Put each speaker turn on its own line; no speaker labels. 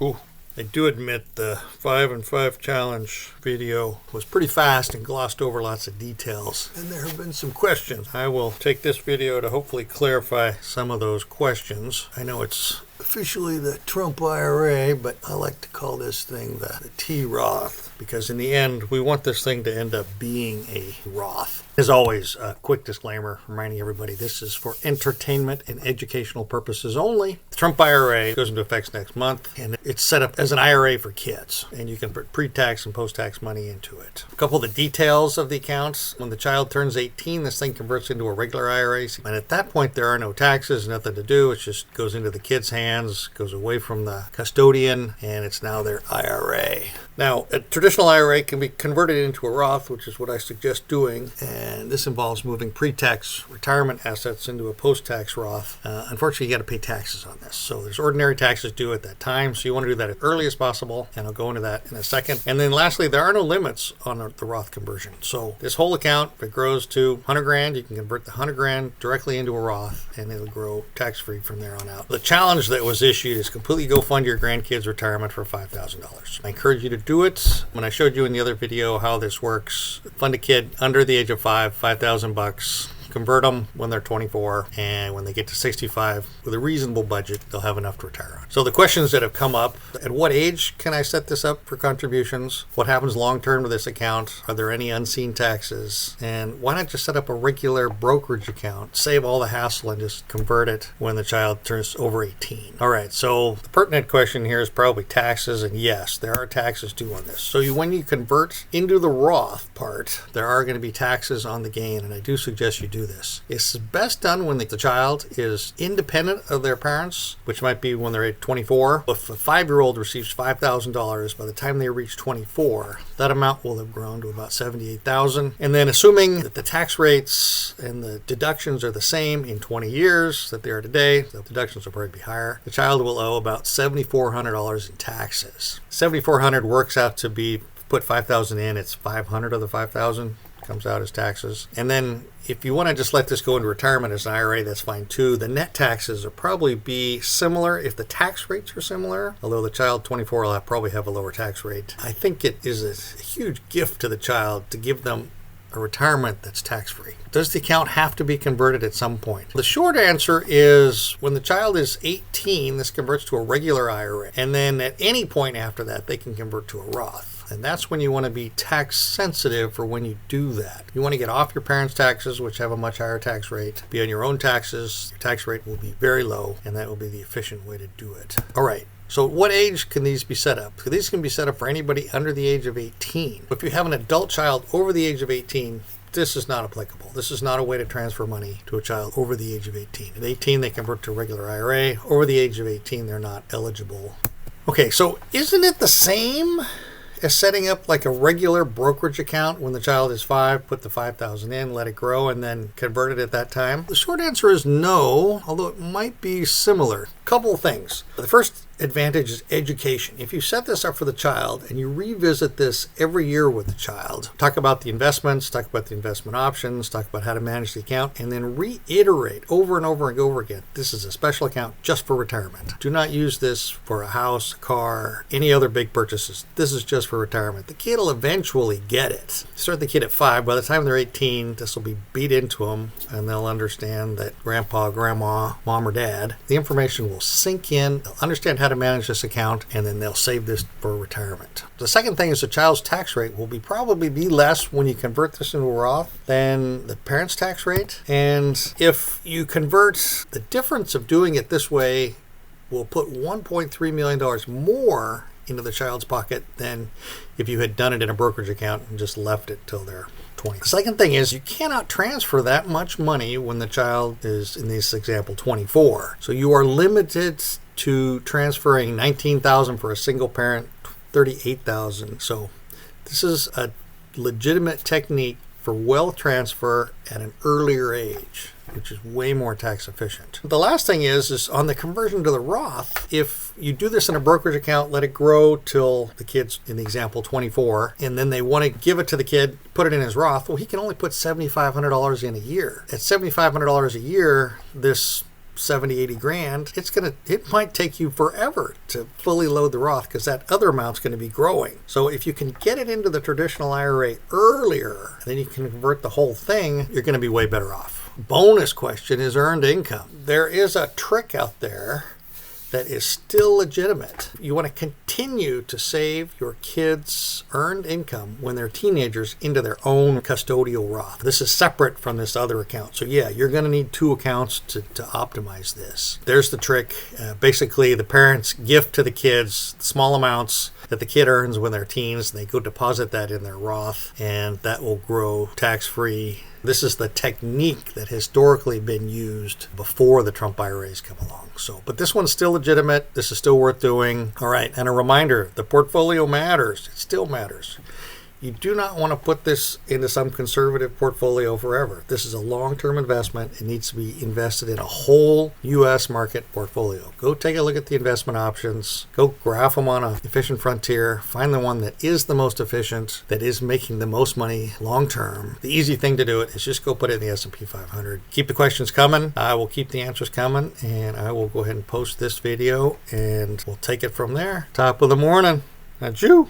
Ooh, I do admit the 5 and 5 challenge video was pretty fast and glossed over lots of details, and there have been some questions. I will take this video to hopefully clarify some of those questions. I know it's officially the Trump IRA, but I like to call this thing the T-ROTH, because in the end, we want this thing to end up being a Roth. As always, a quick disclaimer reminding everybody this is for entertainment and educational purposes only. The Trump IRA goes into effect next month, and it's set up as an IRA for kids, and you can put pre-tax and post-tax money into it. A couple of the details of the accounts: when the child turns 18, this thing converts into a regular IRA, and at that point there are no taxes, nothing to do. It just goes into the kid's hands, goes away from the custodian, and it's now their IRA. Now, a traditional IRA can be converted into a Roth, which is what I suggest doing, and this involves moving pre-tax retirement assets into a post-tax Roth. Unfortunately, you got to pay taxes on this. So there's ordinary taxes due at that time, so you want to do that as early as possible, and I'll go into that in a second. And then lastly, there are no limits on the Roth conversion. So this whole account, if it grows to 100 grand, you can convert the 100 grand directly into a Roth, and it'll grow tax-free from there on out. The challenge that was issued is completely go fund your grandkids' retirement for $5,000. I encourage you to do it. When I showed you in the other video how this works, fund a kid under the age of 5,000 bucks. Convert them when they're 24, and when they get to 65 with a reasonable budget, they'll have enough to retire on. So the questions that have come up: at what age can I set this up for contributions? What happens long term to this account? Are there any unseen taxes? And why not just set up a regular brokerage account, save all the hassle, and just convert it when the child turns over 18? All right, so the pertinent question here is probably taxes, and yes, there are taxes due on this. So when you convert into the Roth part, there are going to be taxes on the gain, and I do suggest you do this. It's best done when the child is independent of their parents, which might be when they're 24. If a 5-year-old receives $5,000, by the time they reach 24, that amount will have grown to about $78,000. And then assuming that the tax rates and the deductions are the same in 20 years that they are today, the deductions will probably be higher, the child will owe about $7,400 in taxes. $7,400 works out to be, put $5,000 in, it's $500 of the $5,000 comes out as taxes. And then if you want to just let this go into retirement as an IRA, that's fine too. The net taxes will probably be similar if the tax rates are similar, although the child 24 will probably have a lower tax rate. I think it is a huge gift to the child to give them a retirement that's tax-free. Does the account have to be converted at some point? The short answer is when the child is 18, this converts to a regular IRA. And then at any point after that, they can convert to a Roth. And that's when you want to be tax sensitive for when you do that. You want to get off your parents' taxes, which have a much higher tax rate, be on your own taxes. Your tax rate will be very low, and that will be the efficient way to do it. All right. So what age can these be set up? So these can be set up for anybody under the age of 18. If you have an adult child over the age of 18, this is not applicable. This is not a way to transfer money to a child over the age of 18. At 18, they convert to a regular IRA. Over the age of 18, they're not eligible. Okay, so isn't it the same as setting up like a regular brokerage account when the child is 5, put the $5,000 in, let it grow, and then convert it at that time? The short answer is no, although it might be similar. Couple of things. The first advantage is education. If you set this up for the child and you revisit this every year with the child, talk about the investments, talk about the investment options, talk about how to manage the account, and then reiterate over and over and over again, this is a special account just for retirement. Do not use this for a house, a car, any other big purchases. This is just for retirement. The kid will eventually get it. Start the kid at 5. By the time they're 18, this will be beat into them, and they'll understand that grandpa, grandma, mom, or dad, the information will sink in. They'll understand how to manage this account, and then they'll save this for retirement. The second thing is the child's tax rate will probably be less when you convert this into a Roth than the parent's tax rate. And if you convert, the difference of doing it this way will put $1.3 million more into the child's pocket than if you had done it in a brokerage account and just left it till they're 20. The second thing is you cannot transfer that much money when the child is, in this example, 24. So you are limited to transferring $19,000 for a single parent, $38,000. So this is a legitimate technique for wealth transfer at an earlier age, which is way more tax efficient. The last thing is on the conversion to the Roth, if you do this in a brokerage account, let it grow till the kid's, in the example, 24, and then they want to give it to the kid, put it in his Roth, well, he can only put $7,500 in a year. At $7,500 a year, this 70, 80 grand, it might take you forever to fully load the Roth because that other amount's going to be growing. So if you can get it into the traditional IRA earlier, then you can convert the whole thing, you're going to be way better off. Bonus question is earned income. There is a trick out there that is still legitimate. You want to continue to save your kids' earned income when they're teenagers into their own custodial Roth. This is separate from this other account. So yeah, you're going to need two accounts to optimize this. There's the trick. Basically, the parents gift to the kids small amounts that the kid earns when they're teens. They go deposit that in their Roth, and that will grow tax-free. This is the technique that historically been used before the Trump IRAs come along. But this one's still legitimate. This is still worth doing. All right, and a reminder, the portfolio matters. It still matters. You do not want to put this into some conservative portfolio forever. This is a long-term investment. It needs to be invested in a whole U.S. market portfolio. Go take a look at the investment options. Go graph them on a efficient frontier. Find the one that is the most efficient, that is making the most money long-term. The easy thing to do it is just go put it in the S&P 500. Keep the questions coming. I will keep the answers coming, and I will go ahead and post this video, and we'll take it from there. Top of the morning. Adieu.